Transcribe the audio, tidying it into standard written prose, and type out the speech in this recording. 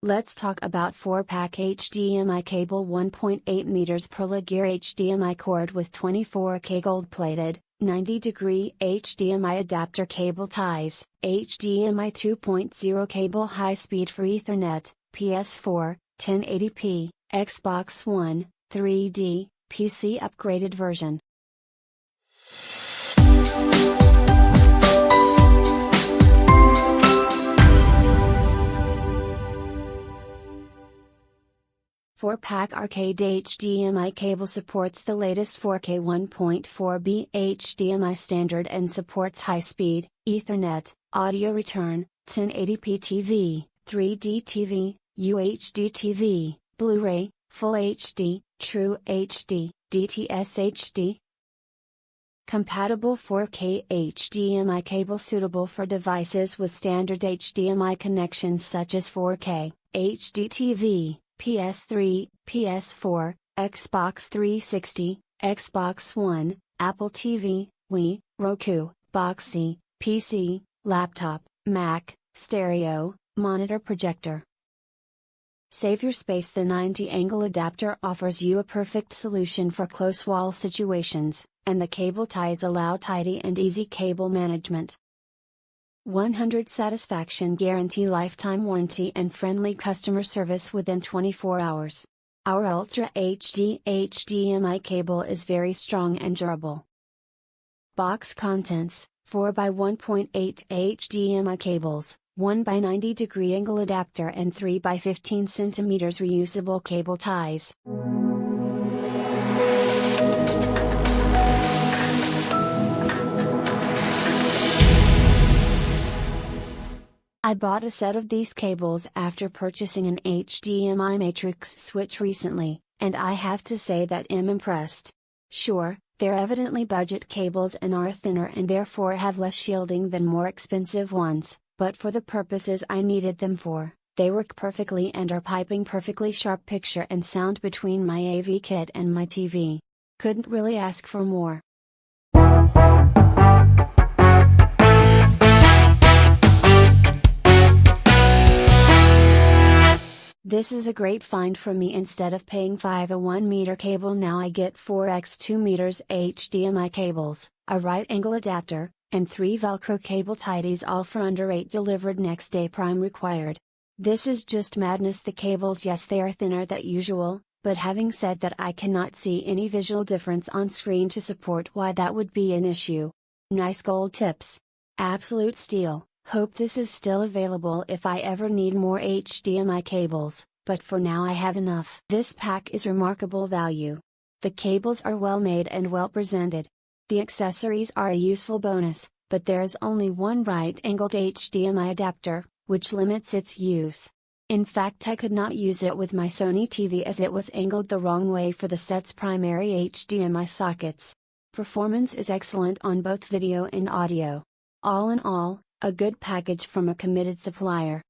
Let's talk about 4-pack HDMI cable. 1.8 meters Perlegear HDMI cord with 24K gold-plated, 90-degree HDMI adapter cable ties, HDMI 2.0 cable high-speed for Ethernet, PS4, 1080p, Xbox One, 3D, PC upgraded version. Four-pack Arcade HDMI cable supports the latest 4K 1.4B HDMI standard and supports high-speed, Ethernet, audio return, 1080p TV, 3D TV, UHD TV, Blu-ray, Full HD, TrueHD, DTS-HD. Compatible 4K HDMI cable suitable for devices with standard HDMI connections such as 4K, HDTV, PS3, PS4, Xbox 360, Xbox One, Apple TV, Wii, Roku, Boxee, PC, laptop, Mac, stereo, monitor projector. Save your space. The 90-angle adapter offers you a perfect solution for close wall situations, and the cable ties allow tidy and easy cable management. 100 satisfaction guarantee, lifetime warranty and friendly customer service within 24 hours. Our Ultra HD HDMI cable is very strong and durable. Box contents: 4x1.8 HDMI cables, 1x90-degree angle adapter and 3x15 cm reusable cable ties. I bought a set of these cables after purchasing an HDMI matrix switch recently, and I have to say that I'm impressed. Sure, they're evidently budget cables and are thinner and therefore have less shielding than more expensive ones, but for the purposes I needed them for, they work perfectly and are piping perfectly sharp picture and sound between my AV kit and my TV. Couldn't really ask for more. This is a great find for me. Instead of paying 5.1 m cable, now I get 4x2 meters HDMI cables, a right angle adapter, and 3 Velcro cable ties, all for under $8 delivered next day, prime required. This is just madness. The cables, yes, they are thinner than usual, but having said that, I cannot see any visual difference on screen to support why that would be an issue. Nice gold tips. Absolute steal. Hope this is still available if I ever need more HDMI cables, but for now I have enough. This pack is remarkable value. The cables are well made and well presented. The accessories are a useful bonus, but there is only one right-angled HDMI adapter, which limits its use. In fact, I could not use it with my Sony TV as it was angled the wrong way for the set's primary HDMI sockets. Performance is excellent on both video and audio. All in all, a good package from a committed supplier.